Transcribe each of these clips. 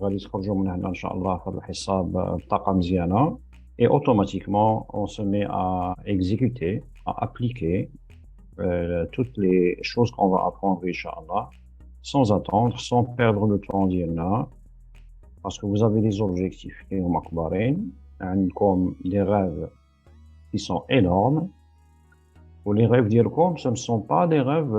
غادي تخرجوا من هنا ان شاء الله في هذا الحصه بطاقه مزيانه. Et automatiquement, on se met à exécuter, à appliquer toutes les choses qu'on va apprendre, Inch'Allah, sans attendre, sans perdre le temps d'INA, parce que vous avez des objectifs qui sont makbarين, comme des rêves qui sont énormes. Ou les rêves d'IRCOM, ce ne sont pas des rêves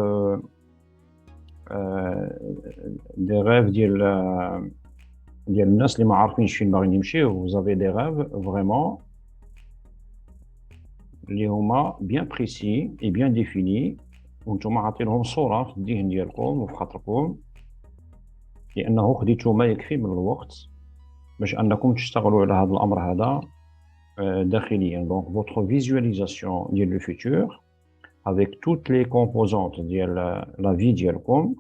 ديال الناس اللي ما عارفينش فين باغيين يمشيو. Vous avez des rêves vraiment اللي هما bien précis et bien définis، وانتم عاطينهم صورة في الذهن ديالكم وفي خاطركم، لأنه خديتو ما يكفي من الوقت باش أنكم تشتغلوا على هذا الأمر هذا داخليا. Donc votre visualisation ديال le futur avec toutes les composantes ديال la vie ديالكم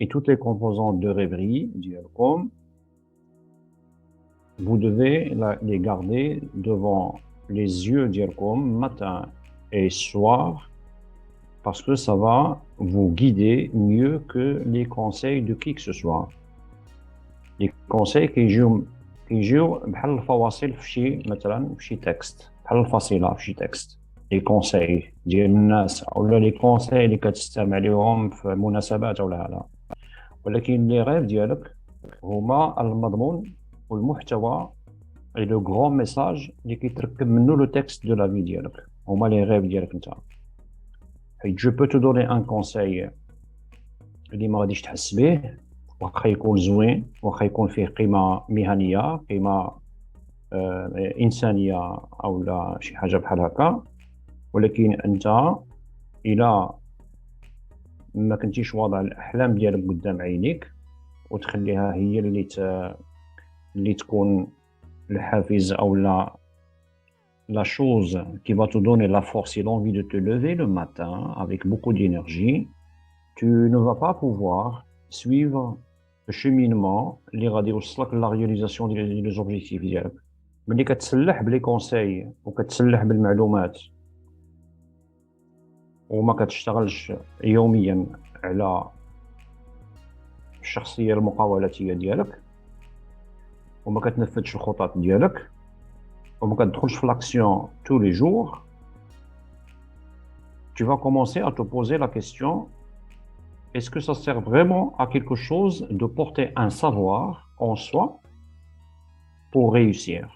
et toutes les composantes de rêverie ديالكم، vous devez les garder devant les yeux ديالكم matin et soir, parce que ça va vous guider mieux que les conseils de qui que ce soit. Les conseils كيجيو بحال الفواصل في شي مثلا في شي تكست، بحال الفصيلة في شي تكست. لي كونساي ديال الناس ولا لي كونساي اللي كتستمع ليهم في مناسبات ولا هذا، ولكن لي غيف ديالك هما المضمون والمحتوى et le grand message اللي كيتركب منه لو تكست دو لا في ديالك، هما لي غيف ديالك انت. حيت جو بو تو دوني ان كونساي اللي ما غاديش تحس به، واخا يكون زوين، واخا يكون فيه قيمة مهنية، قيمة إنسانية أو لا شي حاجة بحال هكا، ولكن أنت إلا ما كنتيش واضع الأحلام ديالك قدام عينيك وتخليها هي اللي تكون الحافز أو la chose qui va te donner la force et l'envie de te lever le matin avec beaucoup d'énergie, tu ne vas pas pouvoir suivre le cheminement اللي غادي يوصلك لا réalisation des objectifs ديالك. ملي كتسلح بلي كونساي وكتسلح بالمعلومات وما كتشتغلش يوميا على الشخصية المقاولاتية ديالك، وما كتنفذش الخطط ديالك، وما كتدخلش في l'action tous les jours, tu vas commencer à te poser la question: est-ce que ça sert vraiment à quelque chose de porter un savoir en soi pour réussir?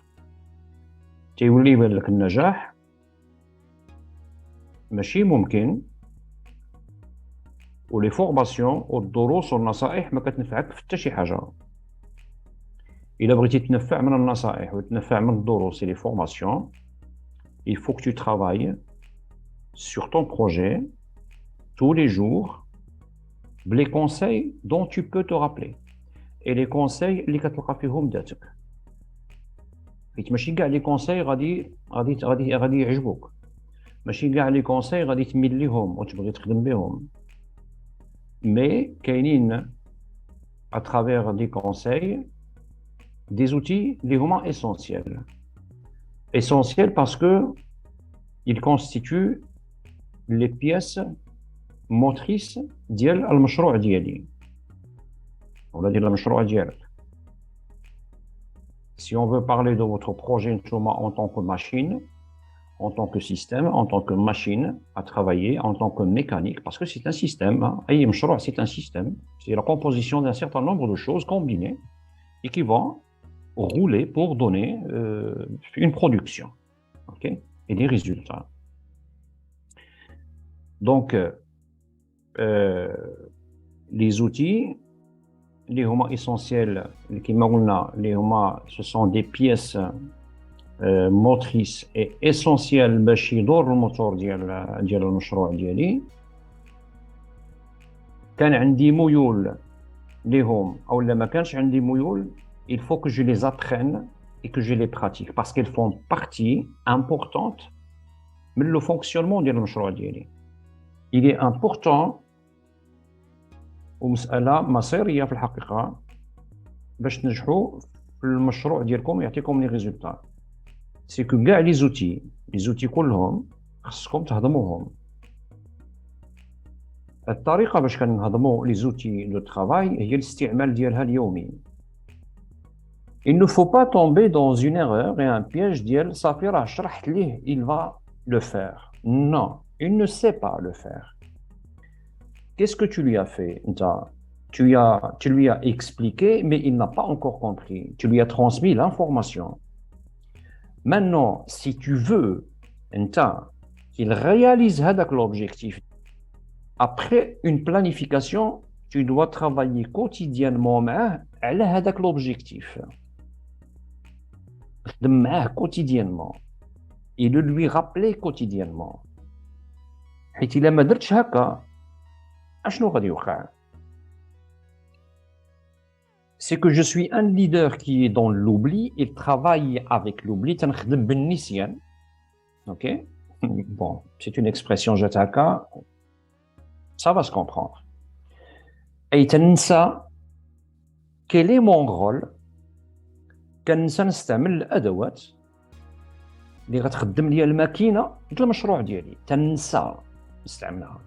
تيولي يبان لك النجاح ماشي ممكن، ولي فورماسيون والدروس والنصائح ما كتنفعك في حتى شي حاجه. الا بغيتي تنفع من النصائح وتنفع من الدروس et les formations, il faut que tu travailles sur ton projet tous les jours بلي conseils dont tu peux te rappeler et les conseils اللي كتلقى فيهم ذاتك. حيت ماشي كاع لي conseils غادي يعجبوك، ماشي كاع لي conseils غادي تميل ليهم وتبغي تخدم بهم، mais كاينين à travers des conseils des outils اللي هما essentiels parce que ils constituent les pièces motrices ديال المشروع ديالي ولا ديال المشروع ديالك. Si on veut parler de votre projet en tant que machine, en tant que système, en tant que machine à travailler, en tant que mécanique, parce que c'est un système, أي مشروع c'est un système, c'est la composition d'un certain nombre de choses combinées et qui vont rouler pour donner une production, ok, et des résultats. Donc, les outils اللي هما essentiels كما قلنا اللي هما ce sont des pièces motrices et essentielles باش يدور الموتور ديال المشروع ديالي. كان عندي ميول ليهم او لا ما كانش عندي ميول، il faut que je les apprenne et que je les pratique parce qu'elles font partie importante من le fonctionnement ديال المشروع ديالي. Il est important ومسألة مصيرية في الحقيقة باش تنجحوا في المشروع ديالكم يعطيكم لي ريزولتا. سي كو كاع لي زوتي كلهم خصكم تهضموهم. الطريقة باش كنهضموا لي زوتي دو ترافاي هي الاستعمال ديالها اليومي. Il ne faut pas tomber dans une erreur et un piège ديال صافي راه شرحت ليه il va le faire. Non, il ne sait pas le faire. Qu'est-ce que tu lui as fait, Nta? Tu lui as expliqué, mais il n'a pas encore compris. Tu lui as transmis l'information. Maintenant, si tu veux, Nta, qu'il réalise l'objectif, après une planification, tu dois travailler quotidiennement avec l'objectif. Quotidiennement. Et de lui rappeler quotidiennement. حيت إلا ما درتش هكا اشنو غادي يوقع؟ C'est que je suis un leader qui est dans l'oubli et travaille avec l'oubli. تنخدم بالنسيان. Ok? Bon, c'est une expression جات هكا. Ça va se comprendre. Et تنسى quel est mon rôle. كنسى نستعمل الادوات اللي غتخدم لي الماكينه ديال المشروع ديالي. تنسى نستعملها.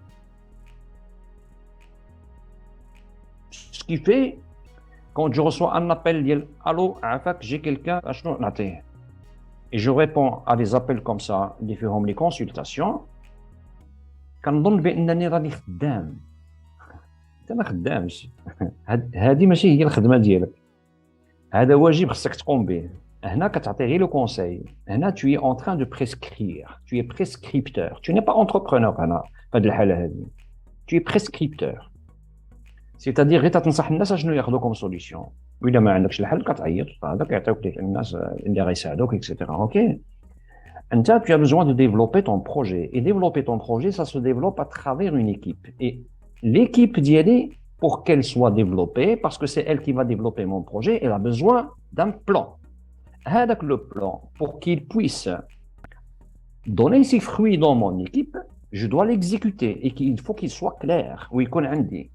Ce qui fait, quand je reçois un appel, dire allô, Afak, j'ai quelqu'un, et je réponds à des appels comme ça, différentes les consultations, كنظن بانني راني خدام. انت ما خدامش. هذه ماشي هي الخدمه ديالك. هذا واجب خصك تقوم به. هنا كتعطي غير لو كونساي. هنا tu es en train de prescrire. Tu es prescripteur. Tu n'es pas entrepreneur هنا في هذه الحاله هذه. Tu es prescripteur. C'est-à-dire غير تنصح الناس شنو ياخذوا كوم سوليسيون. واذا ما عندكش الحل كتعيط هذاك يعطيوك الناس اللي غيساعدوك اكسيتيرا. اوكي. انت tu as besoin de développer ton projet et développer ton projet ça se développe à travers une équipe et l'équipe d'IAD pour qu'elle soit développée parce que c'est elle qui va développer mon projet elle a besoin d'un plan. هذاك le plan pour qu'il puisse donner ses fruits dans mon équipe je dois l'exécuter et qu'il faut qu'il soit clair ويكون عندي.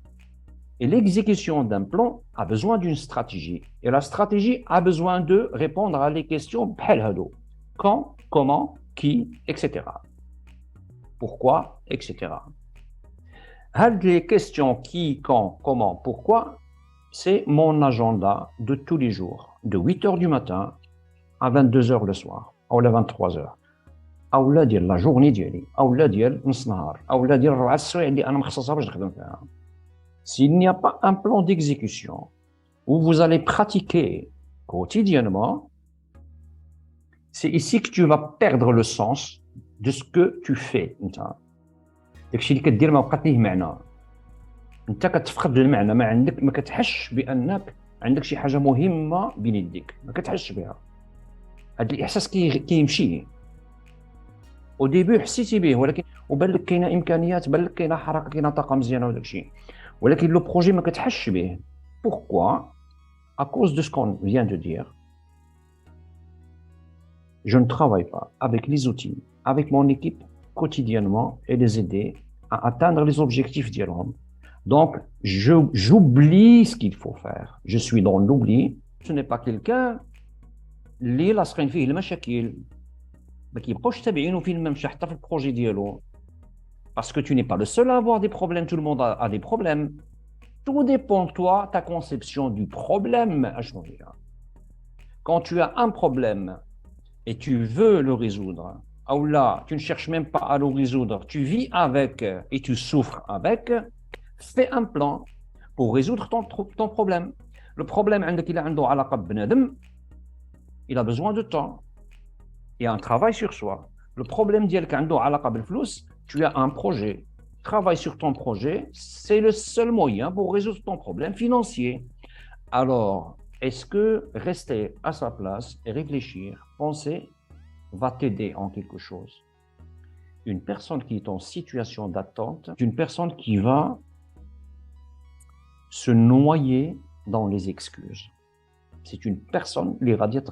Et l'exécution d'un plan a besoin d'une stratégie. Et la stratégie a besoin de répondre à les questions بحال هادو. Quand, comment, qui, etc. Pourquoi, etc. Les questions qui, quand, comment, pourquoi, c'est mon agenda de tous les jours, de 8 heures du matin à 22 heures le soir, ou à 23 heures. أو لا ديال la journée ديالي, أو لا ديال نص نهار, أو لا ديال 4 سوايع اللي أنا مخصصها باش نخدم فيها. S'il n'y a pas un plan d'exécution où vous allez pratiquer quotidiennement, c'est ici que tu vas perdre le sens de ce que tu fais. داكشي اللي كدير ما بقات ليه معنى. انت كتفقد المعنى ما عندك ما كتحسش بانك عندك شي حاجه مهمه بين يديك ما كتحسش بها. هذا الاحساس كيمشي. او ديبي حسيتي به ولكن وبان لك كاينه امكانيات بان لك كاينه حركه كاينه طاقه مزيانه وداكشي. ولكن لو بروجي ما كتحسش به. Pourquoi? À cause de ce qu'on vient de dire. Je ne travaille pas avec les outils, avec mon équipe quotidiennement et les aider à atteindre les objectifs d'IROM. Donc, j'oublie ce qu'il faut faire. Je suis dans l'oubli. Ce n'est pas quelqu'un اللي لاصقين فيه المشاكل ما كيبقاوش تابعينه فين ما مشى حتى في البروجي ديالو. Parce que tu n'es pas le seul à avoir des problèmes, tout le monde a des problèmes. Tout dépend de toi, ta conception du problème. Quand tu as un problème et tu veux le résoudre, ou là, tu ne cherches même pas à le résoudre, tu vis avec et tu souffres avec, fais un plan pour résoudre ton problème. Le problème, il a besoin de temps et un travail sur soi. Le problème, tu as un projet. Travaille sur ton projet, c'est le seul moyen pour résoudre ton problème financier. Alors, est-ce que rester à sa place et réfléchir, penser, va t'aider en quelque chose? Une personne qui est en situation d'attente, une personne qui va se noyer dans les excuses. C'est une personne qui va dire